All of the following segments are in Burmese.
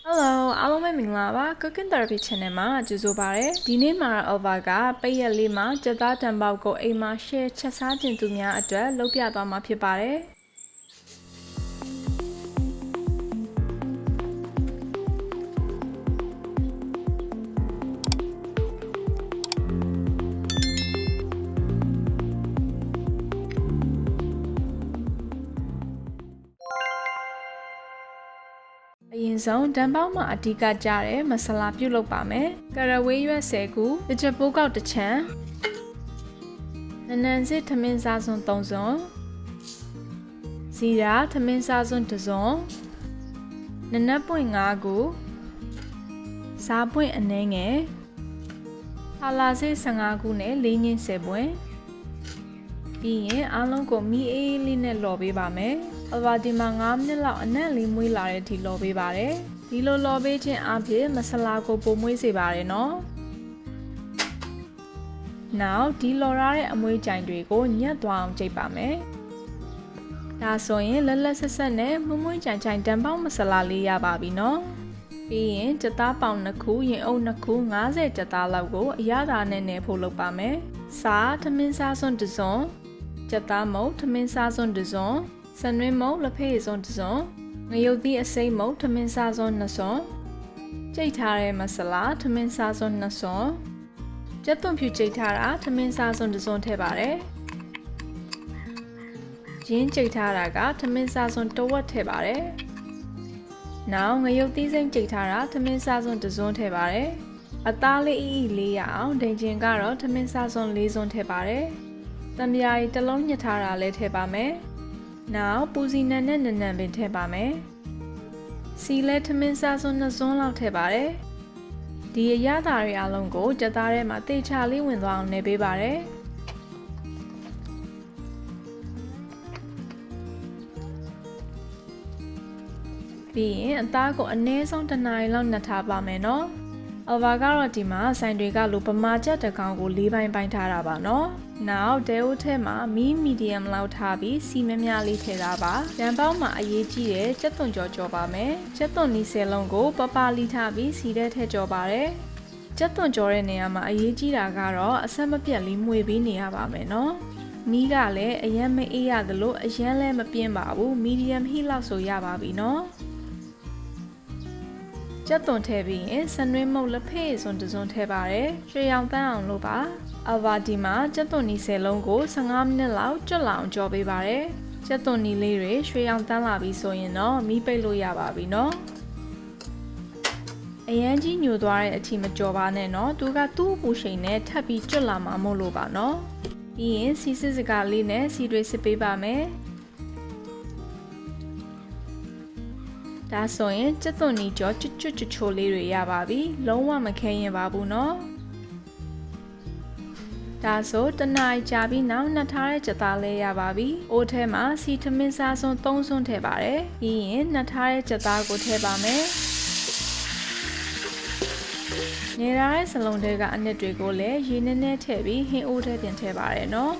Hello အားလုံးပဲမင်္ဂလာပါ Cooking Therapy Channel မှာကြိုဆိုပါရစေ။ဒီနေ့မှာ Elva ကပိတ်ရက်လေးမှာကြက်သားတံပေါက်ကိုအိမ်မှာ share ချက်စားခြင်းသူများအတွက်လုပ်ပြသွားမှာဖြစ်ပါတယ်။အရင်ဆုံးတံပေါက်မှာအဓိကကျတဲ့မဆလာပြုတ်လုပ်ပါမယ်။ကရဝေးရွက်10ခု၊ကြက်ပိုးကောက်တစ်ချံ၊နနန်စစ်ထမင်းစားစွန်း3စွန်း၊ဇီရာထမင်းစားစွန်း2စွန်း၊နနက်ပွင့်5ခု၊စားပွင့်အနှဲငယ်၊ဟာလာစစ်15ခုနဲ့လေးငင်း10ပွင့်။ပြီးရင်အားလုံးကိုမီးအေးလေးနဲ့လော်ပေးပါမယ်။ Elva ဒီမှာ9မိနစ်လောက်အနက်လေးမွေးလာတဲ့အထိလော်ပေးပါတယ်။ဒီလိုလော်ပေးခြင်းအပြင်မဆလာကိုပိုမွေးစေပါတယ်နော်။နောက်ဒီလော်ရတဲ့အမွေးကြိုင်တွေကိုညှက်သွားအောင်ကြိတ်ပါမယ်။ဒါဆိုရင်လက်လက်ဆက်ဆက်နဲ့မွေးကြိုင်ကြိုင်တံပေါက်မဆလာလေးရပါပြီနော်။ပြီးရင်ကြက်သားပေါင်2ခုရင်အုပ်2ခု50ကြက်သားလောက်ကိုအရသာနဲ့နယ်ဖို့လုပ်ပါမယ်။စားထမင်းစားစွန်း1စွန်းကြက်သားမုတ်ထမင်းစားစွန်း1စွန်းစနွင်းမုတ်လက်ဖက်ရည်စွန်း1စွန်းငရုတ်သီးအစိမ့်မုတ်ထမင်းစားစွန်း2စွန်းကြိတ်ထားတဲ့မဆလာထမင်းစားစွန်း2စွန်းကြက်သွန်ဖြူကြိတ်ထားတာထမင်းစားစွန်း1စွန်းထည့်ပါတယ်ရင်းကြိတ်ထားတာကထမင်းစားစွန်း1ဝက်ထည့်ပါတယ်နောက်ငရုတ်သီးစိမ့်ကြိတ်ထားတာထမင်းစားစွန်း1စွန်းထည့်ပါတယ်အသားလေးအီလေးရအောင်ဒိန်ကျင်ကတော့ထမင်းစားစွန်း4စွန်းထည့်ပါတယ်တံပြားရီတစ်လုံးညှစ်ထားတာလည်းထည့်ပါမယ်နောက်ပူစီနံနဲ့နံပင်ထည့်ပါမယ်။စီလဲထမင်းစားစွန်း2စွန်းလောက်ထည့်ပါတယ်။ဒီအရသာတွေအလုံးကိုကြက်သားထဲမှာတေချာလေးဝင်သွားအောင်နေပေးပါတယ်။ပြီးရင်အသားကိုအနည်းဆုံး1နာရီလောက်နှက်ထားပါမယ်နော်။ Elva ကတော့ဒီမှာဆိုင်တွေကလိုပမာချက်တစ်ကောင်ကို4ပိုင်းပိုင်းထားတာပါနော်။နောက်ဒဲအိုထဲမှာမီးမီဒီယမ်လောက်ထားပြီးစီမများလေးထည့်ထားပါ။တံပေါက်မှာအရေးကြီးတဲ့ကြက်သွန်ကြော်ပါမယ်။ကြက်သွန်နီ10လုံးကိုပပလီထားပြီးစီထဲထည့်ကြော်ပါတယ်။ကြက်သွန်ကြော်တဲ့နေရာမှာအရေးကြီးတာကတော့အဆက်မပြတ်လေးမှွေပြီးနေရပါမယ်နော်။မီးကလည်းအရင်မအေးရသလိုအရင်လည်းမပြင်းပါဘူး။မီဒီယမ်ဟီးလောက်ဆိုရပါပြီနော်။ကြက်သွန်ထည့်ပြီးရင်စနွင်းမုတ်လက်ဖက်ရည်စွန်း1စွန်းထည့်ပါတယ်။ရွှေရောင်တန်းအောင်လုပ်ပါ။ Elva ဒီမှာကြက်သွန်နီ10လုံးကို15မိနစ်လောက်ကျွတ်လာအောင်ကြော်ပေးပါတယ်။ကြက်သွန်နီလေးတွေရွှေရောင်တန်းလာပြီဆိုရင်တော့မီးပိတ်လို့ရပါပြီနော်။အရန်ကြီးညိုသွားတဲ့အထိမကြော်ပါနဲ့နော်။သူကသူ့ပူရှိန်နဲ့ထပ်ပြီးကျွတ်လာမှာမို့လို့ပါနော်။ပြီးရင်စီစစ်စကားလေးနဲ့စီတွေစစ်ပေးပါမယ်။ဒါဆိုရင်ကြက်သွန်နီကြော်ကျွတ်ချိုလေးတွေရပါပြီ။လုံးဝမခဲရင်ပါဘူးနော်။ဒါဆိုတနားကြာပြီးနောက်နှက်ထားတဲ့ကြက်သားလေးရပါပြီ။အိုးထဲမှာစီထမင်းစားစွန်း3စွန်းထည့်ပါတယ်။ပြီးရင်နှက်ထားတဲ့ကြက်သားကိုထည့်ပါမယ်။နေရတဲ့စလုံးတွေကအနစ်တွေကိုလည်းရေနည်းနည်းထည့်ပြီးဟင်းအိုးထဲပြင်ထည့်ပါတယ်နော်။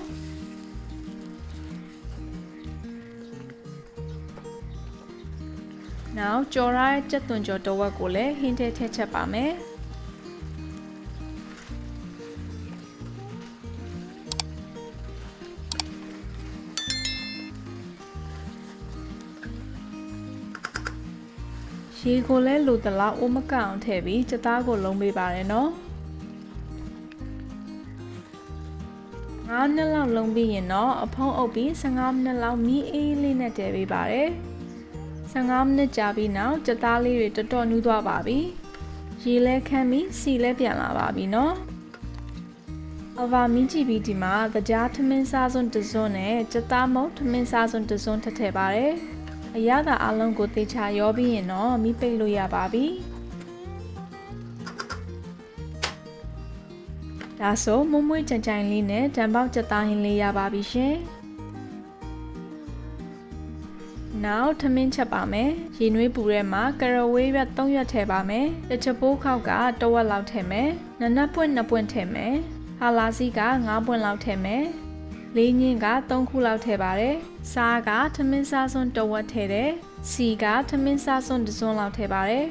နောက်ကြော်ရတဲ့ကြက်သွန်ကြော်တစ်ဝက်ကိုလည်းဟင်းထဲထည့်ချက်ပါမယ်။ရေကိုလည်းလိုတလောက်အိုးမကအောင်ထည့်ပြီးကြက်သားကိုလုံးပေးပါတယ်နော်9မိနစ်လောက်လုံးပြီးရင်တော့အဖုံးအုပ်ပြီး15မိနစ်လောက်မီးအေးလေးနဲ့တည်ပေးပါတယ်15မိနစ်ကြာပြီးနောက်ကြက်သားလေးတွေတော်တော်နူးသွားပါပြီရေလဲခမ်းပြီးစီလဲပြန်လာပါပြီနော်Elva မင်းကြည့်ပြီးဒီမှာကြားထမင်းစားစွန်း1စွန်းနဲ့ကြက်သားမုတ်ထမင်းစားစွန်း1စွန်းထည့်ပါတယ်အရသာအလုံးကိုတေချာရောပြီးရင်တော့မီးပိတ်လို့ရပါပြီဒါဆိုမွေးကြိုင်ကြိုင်လေးနဲ့တံပေါက်ကြက်သားဟင်းလေးရပါပြီရှင်နောက်ထမင်းချက်ပါမယ်ရေနွေးပူထဲမှာကရဝေးရွက်3ရွက်ထည့်ပါမယ်တချပိုးခောက်က1ဝက်လောက်ထည့်မယ်နနက်ပွင့်2ပွင့်ထည့်မယ်ဟာလာစီက9ပွင့်လောက်ထည့်မယ်လေးညင်းက3ခုလောက်ထည့်ပါတယ်စားကထမင်းစားစွန်း1ဝက်ထည့်တယ်စီကထမင်းစားစွန်း1စွန်းလောက်ထည့်ပါတယ်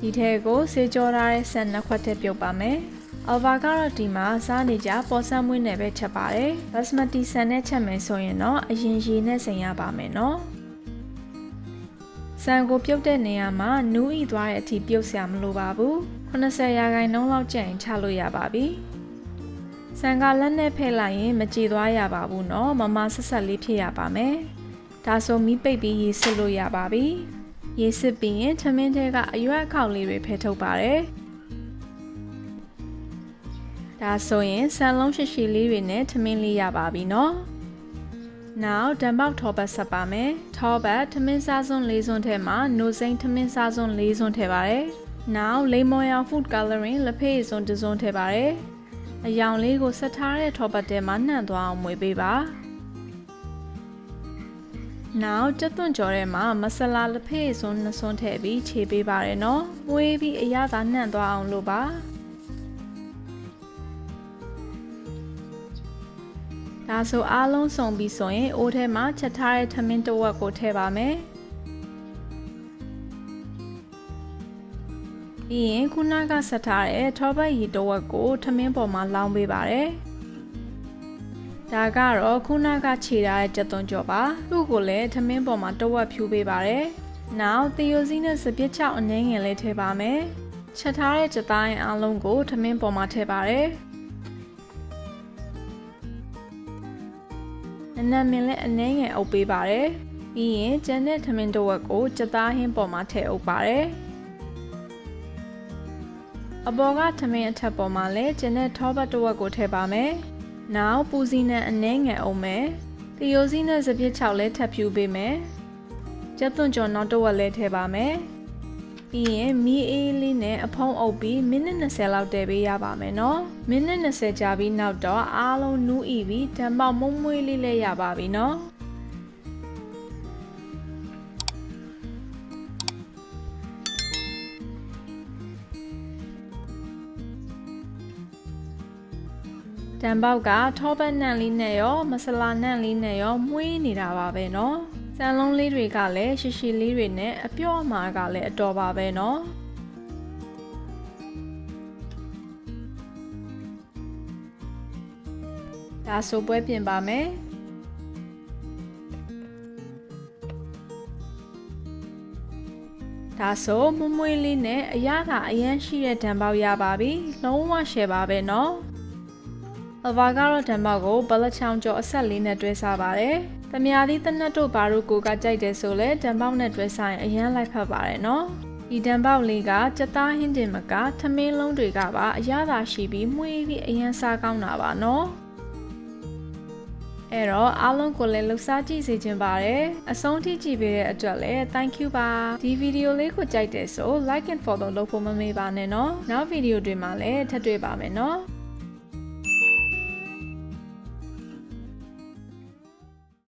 ဒီထဲကိုဆေးကြောထားတဲ့ဆန်နှစ်ခွက်ထည့်ပြုတ်ပါမယ်။ Elva ကတော့ဒီမှာစားနေကြပေါ်ဆန်းမွေးနဲ့ပဲချက်ပါတယ်။ Basmati ဆန်နဲ့ချက်မယ်ဆိုရင်တော့အရင်ရေနဲ့စိမ်ရပါမယ်နော်။ဆန်ကိုပြုတ်တဲ့နေရာမှာနူးဤသွားတဲ့အထိပြုတ်စရာမလိုပါဘူး။80% လောက်ကျရင်ချလို့ရပါပြီ။ဆန်ကလက်နဲ့ဖဲ့လိုက်ရင်မကြေသွားရပါဘူးနော်။မမဆက်ဆက်လေးဖြစ်ရပါမယ်။ဒါဆိုမီးပိတ်ပြီးရေစစ်လို့ရပါပြီ။ရေစစ်ပြီးရင်ထမင်းထဲကအရွက်အခေါက်လေးတွေဖယ်ထုတ်ပါတယ်။ဒါဆိုရင်ဆန်လုံးရှိလေးတွေနဲ့ထမင်းလေးရပါပြီနော်။ Now တံပေါက်ထောပတ်ဆက်ပါမယ်။ထောပတ်ထမင်းစားစွန်း၄စွန်းထဲမှာနိုစိမ့်ထမင်းစားစွန်း၄စွန်းထည့်ပါတယ်။ Now လိမ္မော်ရောင် food coloring လက်ဖက်ရည်စွန်းတစ်စွန်းထည့်ပါတယ်။အယောင်လေးကိုဆက်ထားတဲ့ထောပတ်ထဲမှာနှံ့သွားအောင်မွေပေးပါ။ Now ကြက်သွန်ကြော်ထဲမှာမဆလာလက်ဖက်ရည်စွန်း2စွန်းထည့်ပြီးခြေပေးပါတယ်နော်။မွေးပြီးအရသာနှံ့သွားအောင်လို့ပါ။ဒါဆိုအားလုံးစုံပြီးဆိုရင်အိုးထဲမှာချက်ထားတဲ့ထမင်းတစ်ဝက်ကိုထည့်ပါမယ်။ပြီးရင်ခုနကဆက်ထားတဲ့ထောပတ်ရည်တစ်ဝက်ကိုထမင်းပေါ်မှာလောင်းပေးပါတယ်။ဒါကတော့ခုနကခြေထားတဲ့ကြက်သွန်ကြော်ပါ။သူ့ကိုလည်းထမင်းပေါ်မှာတစ်ဝက်ဖြူပေးပါတယ်။ Now သီယိုစီးနဲ့စပစ်ချောက်အနှဲငယ်လေးထည့်ပါမယ်။ချက်ထားတဲ့ကြက်သားရင်အားလုံးကိုထမင်းပေါ်မှာထည့်ပါတယ်။နံမင်းလည်းအနှဲငယ်အုပ်ပေးပါတယ်။ပြီးရင်ကျန်တဲ့ထမင်းတစ်ဝက်ကိုကြက်သားဟင်းပေါ်မှာထည့်အုပ်ပါတယ်။အပေါ်ကထမင်းအထက်ပေါ်မှာလည်းကျန်တဲ့ထောပတ်တစ်ဝက်ကိုထည့်ပါမယ်။ Now ပူစီနဲ့အနှဲငယ်အုပ်မယ်။သီယိုစီနဲ့စပစ်ချောက်လည်းထပ်ဖြူပေးမယ်။ကြက်သွန်ကြော်နောက်တစ်ဝက်လည်းထည့်ပါမယ်။ပြီးရင်မီးအေးလေးနဲ့အဖုံးအုပ်ပြီးမိနစ်20လောက်တည်ပေးရပါမယ်နော်။မိနစ်20ကြာပြီးနောက်တော့အားလုံးနူးဤပြီးဓာတ်ပေါက်မုံမွေးလေးလည်းရပါပြီနော်။ဓာတ်ပေါက်ကထောပတ်နံလေးနဲ့ရောမဆလာနံလေးနဲ့ရောမွေးနေတာပါပဲနော်။ဆန်လုံးလေးတွေကလည်းရှိလေးတွေနဲ့အပြော့အမာကလည်းအတော်ပါပဲနော်ဒါဆိုပွဲပြင်ပါမယ်ဒါဆိုမွမွေးလေးနဲ့အရသာအရန်ရှိတဲ့ဓာတ်ပေါက်ရပါပြီလုံးဝရှယ်ပါပဲနော်Elva ကတော့ဓာတ်ပေါက်ကိုဘလက်ချောင်းကျော်အဆက်လေးနဲ့တွဲစားပါတယ်။သမ ्या သီးတနတ်တို့ဘာလို့ကိုကကြိုက်တယ်ဆိုလဲဓာတ်ပေါက်နဲ့တွဲစားရင်အရန်လိုက်ဖက်ပါတယ်နော်။ဒီဓာတ်ပေါက်လေးကကြက်သားဟင်းတင်မကထမင်းလုံးတွေကပါအရသာရှိပြီးမှုေးပြီးအရန်စားကောင်းတာပါနော်။အဲ့တော့အားလုံးကိုလည်းလှူစားကြည့်စေချင်ပါတယ်။အဆုံးထိကြည့်ပေးတဲ့အတွက်လည်း thank you ပါ။ဒီဗီဒီယိုလေးကိုကြိုက်တယ်ဆို like and follow လုပ်ဖို့မမေ့ပါနဲ့နော်။နောက်ဗီဒီယိုတွေမှာလည်းထပ်တွေ့ပါမယ်နော်။